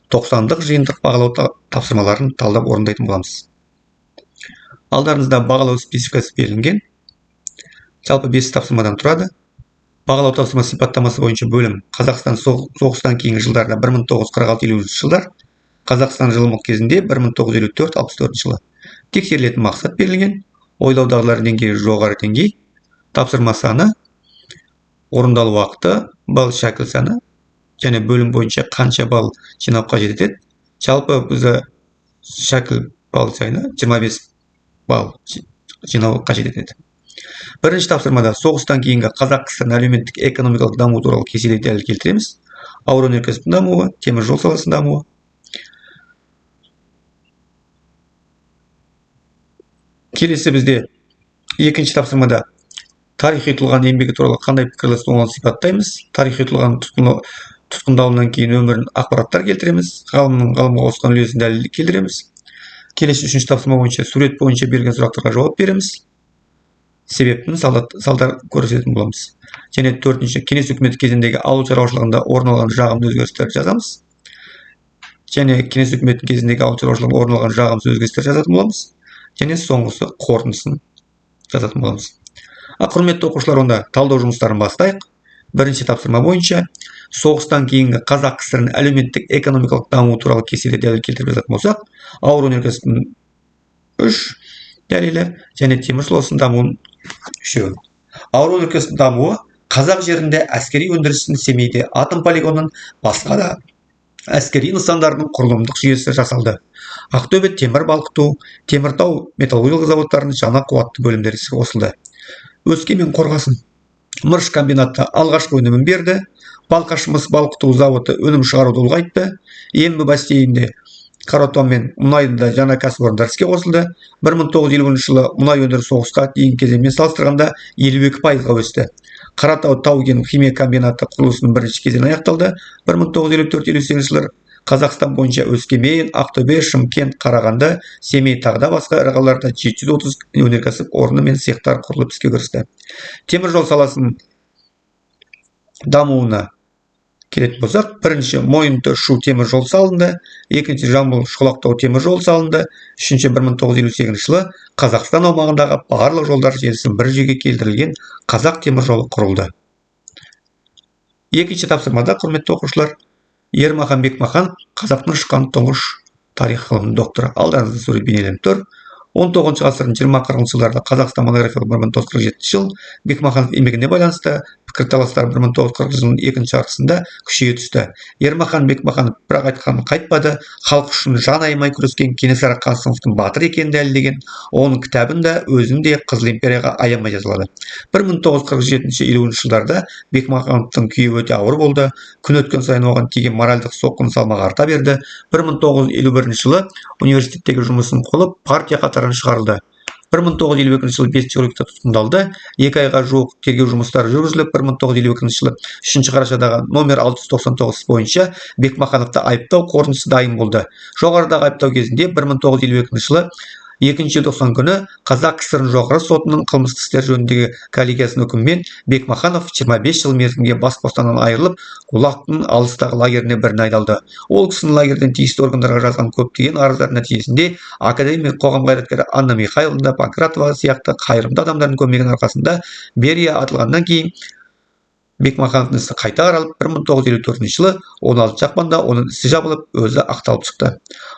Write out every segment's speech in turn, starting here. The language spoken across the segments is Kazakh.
90-дық жиынтық бағалау тапсырмаларын талдап орындайтын боламыз. Алдарыңызда бағалау спецификасы берілген. Жалпы 5 тапсырмадан тұрады. Бағалау тапсырмасы сипаттамасы бойынша бөлім Қазақстан соғыстан кейінгі жылдарда 1946-50 жылдар, Қазақстан жылымық кезінде 1954-64 жылы. Тексерілетін мақсат берілген. Ойлау дағдылары деңгейі жоғары деңгей, тапсырма саны, орындалу уақыты, балл шәкіл саны және бөлім бойынша қанша балл жинап қажет етеді. Жалпы бізді шәкіл балл сайны 25 балл жинау қажет етеді. Бірінші тапсырмада соғыстан кейінгі қазақ КСР әлеуметтік экономикалық даму туралы кестелі дәлел келтіреміз. Ауыр өнеркәсіптің дамуы, темір жол саласының дамуы. Келесі бізде екінші тапсырмада тарихи тұлғаның еңбегі туралы қандай пікірлес болғанын сипаттаймыз. Тарихи тұлғаның тұтқындалуынан кейін өмірін ақпараттар келтіреміз. Ғалымның ғылымға қосқан үлесін дәлел келтіреміз. Келесі үшінші тапсырма бойынша сурет бойынша берген сұрақтарға жауап береміз. Себептің салдар көрсететін боламыз. Және төртінші, кеңес үкіметі кезіндегі ауыл шаруашылығында орын алған жағымды өзгерістерді жазамыз. Және кеңес үкіметі кезіндегі ауыл шаруашылығында орын алған жағымсыз өзгерістер жазатын боламыз. Және соңғысы қорытындысын жазатын боламыз. Құрметті оқушылар, онда талдау жұмыстарын бастайық. Бірінші тапсырма бойынша соғыстан кейінгі қазақ КСР-інің әлеуметтік экономикалық дамуы туралы кестелі дәлел келтіріп жазатын болсақ, ауыр өнеркәсіптің 3 дәлелі және темір жолының дамуын 3. Ауыр өнеркәсіптің дамуы қазақ жерінде әскери өндірістің Семейде атом полигонының басқа да әскери нысандарының құрылымдық жүйесі жасалды. Ақтөбе темір балқыту, Теміртау металлургиялық заводтарының жаңа қуатты бөлімдері іске қосылды. Өскемен қорғасын мырыш комбинаты алғашқы өнімін берді. Балқаш мыс балқыту заводы өнім шығаруды ұлғайтты. Ембі бассейнінде Қаратау мен мұнайында жаңа кәсіпорындар іске қосылды. 1950 жылы мұнай өндірісі соғысқа дейінгі кезеңмен салыстырғанда 52%-ға өсті. Қаратау тау-кен химия комбинаты құрылысының бірінші кезеңі аяқталды. 1954-58 жылдар Қазақстан бойынша Өскемен, Ақтөбе, Шымкент, Қарағанды, Семей тағы да басқа ірі қалаларда 730 өнеркәсіп орны мен цехтар құрылып іске кірісті. Темір жол саласының дамуына келетін болсақ, бірінші Мойынты Шу темір жол салынды, екінші Жамбыл Шолақтау темір жол салынды, үшінші 1958 жылы Қазақстан аумағындағы барлық жолдар желісінің бір жүйеге келтірілген Қазақ темір жолы құрылды. Екінші тапсырмада, құрметті оқушылар, Ермахан Бекмаханов қазақтың шыққан тұңғыш тарих ғылымының докторы. Алдарыңызда сурет бейнеленіп тұр. 19 ғасырдың 20-40 жылдарда Қазақстан монографиялық 1947 жыл Бекмаханов еңбегіне байланысты пікірталастар 1940 жылдың екінші жартысында күшейе түсті. Ермахан Бекмаханов бірақ айтқанын қайтпады, халық үшін жан аямай күрескен Кенесары Қасымовтың батыр екенін дәлелдеген. Оның кітабында өзінде Қызыл империяға аямай жазылады. 1947-50 жылдарда Бекмахановтың күйі өте ауыр болды. Күн өткен сайын оған тиген моральдық соққының салмағы арта берді. 1951 жылы университеттегі жұмысын қолып партия қатарынан шығарылды. 1952 жылы 5 қыркүйекте тұтқындалды. 2 айға жуық тергеу жұмыстары жүргізіліп, 1952 жылы 3 қарашадағы номер 699 бойынша Бекмахановты айыптау қорытындысы дайын болды. Жоғарыдағы айыптау кезінде 1952 жылы 2 желтоқсан күні Қазақ КСР жоғары сотының қылмыстық істер жөніндегі коллегиясының үкімімен Бекмаханов 25 жыл мерзімге бас бостандығынан айырылып, Гулagтың алыстағы лагеріне біріне айдалды. Ол кісінің лагерден тиісті органдарға жазған көптеген арыздар нәтижесінде академик қоғам қайраткері Анна Михайловна Панкратова сияқты қайырымды адамдардың көмегінің арқасында Берия атылғаннан кейін Бекмахановтың ісі қайта қаралып, 1954 жылы 16 ақпанда оның ісі жабылып, өзі ақталып шықты.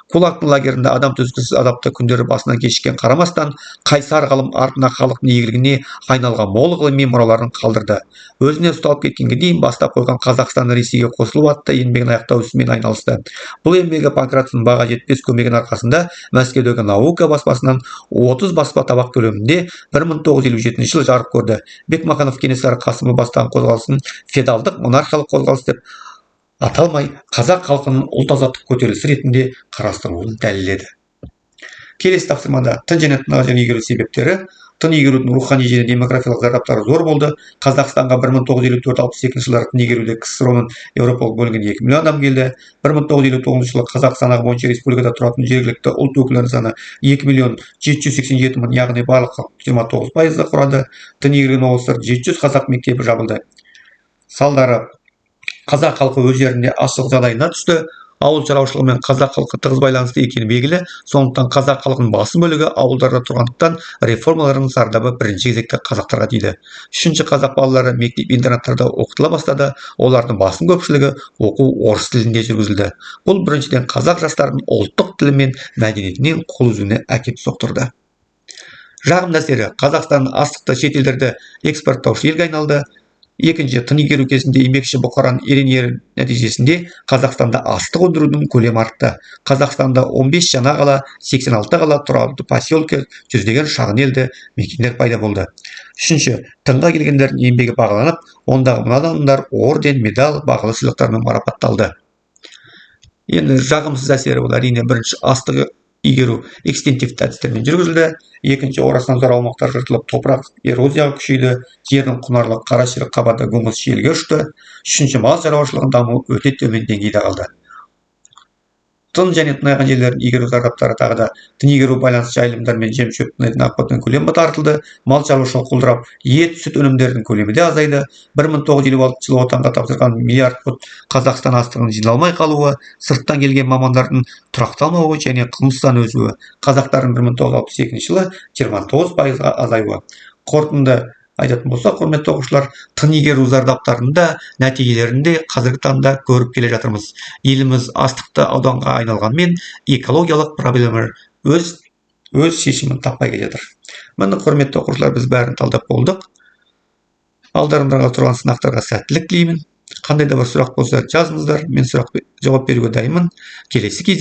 Гулagтың лагерінде адам төзгісіз азапты күндері басынан кешкен қарамастан, қайсар ғалым артына халықтың игілігіне айналған мол ғылыми мұраларын қалдырды. Өзіне ұсталып кеткенге дейін бастап қойған Қазақстан Ресейге қосылу атты еңбегін аяқтау ісімен айналысты. Бұл еңбегі Панкратовтың баға жетпес көмегінің арқасында Мәскеудегі Наука баспасынан 30 баспа табақ көлемінде 1957 жылы жарық көрді. Бекмаханов Кенесары Қасымов бастаған қозғалысын феодалдық монархиялық қозғалыс деп аталмай, қазақ халқының ұлт азаттық көтерілісі ретінде қарастырылуын дәлелдеді. Келесі тапсырмада тың және тынға және игеру себептері. Тың игерудің рухани және демографиялық зардаптары зор болды. Қазақстанға 1954-62 жылдары тың игеруде КСР-ның еуропалық бөлігіне 2 миллион адам келді. 1959 жылы қазақ санағы бойынша республикада тұратын жергілікті ұлт өкілдерінің саны 2 миллион 787 мың, яғни барлық халық 29%-ға құрады. Тың игерген облыстар 700 қазақ мектебі жабылды. Салдары: қазақ халқы өз жерінде ашық жағдайына түсті. Ауыл шаруашылығымен қазақ халқы тығыз байланысты екені белгілі, сондықтан қазақ халқының басым бөлігі ауылдарда тұрғандықтан реформалардың зардабы бірінші кезекте қазақтарға тиді. Үшінші, қазақ балалары мектеп-интернаттарда оқытыла бастады, олардың басым көпшілігі оқу орыс тілінде жүргізілді. Бұл біріншіден қазақ жастарының ұлттық тілі мен мәдениетінен қол үзуіне әкеп соқтырды. Жағымды әсері, Қазақстан астықты шетелдерді экспорттаушы елге айналды. Екінші, тың игеру кезінде еңбекші бұқараның ерен нәтижесінде Қазақстанда астық өндірудің көлемі артты. Қазақстанда 15 жаңа қала, 86 қала, тұрақты поселке, жүздеген шағын елді мекендер пайда болды. Үшінші, тыңға келгендердің еңбегі бағаланып, ондағы мына адамдар орден, медаль, бағалы сыйлықтармен марапатталды. Енді жағымсыз әсері ол әрине бірінші, астық игеру экстенсивті әдістермен жүргізілді. Екінші, орасан зор аумақтар жыртылып, топырақ эрозияға күшейді, жердің құнарлы қарашірік қабаты көңіл желге ұшты. Үшінші, мал шаруашылығының дамуы өте төмен деңгейде қалды. Тың және тыңайған жерлердің игеру зардаптары тағы да тың игеру байланыс жайылымдар мен жем шөп тыңайтын ақпараттың көлемі тартылды, мал шаруашылығы құлдырап, ет, сүт өнімдерінің көлемі де азайды. 1956 жылы отанға тапсырған миллиард пұт Қазақстан астығының жиналмай қалуы, сырттан келген мамандардың тұрақталмауы және қылмыстан өсуі, қазақтардың 1962 жылы 29%-ға азаюы. Қорытынды айтатын болсақ, құрметті оқушылар, тың игеру зардаптарында нәтижелерінде қазіргі таңда көріп келе жатырмыз. Еліміз астықты ауданға айналғанмен экологиялық проблемалар өз шешімін таппай келе жатыр. Міне, құрметті оқушылар, біз бәрін талдап болдық. Алдарыңызға тұрған сынақтарға сәттілік тілеймін. Қандай да бір сұрақ болса жазыңыздар, мен жауап беруге дайынмын. Келесі кездесуде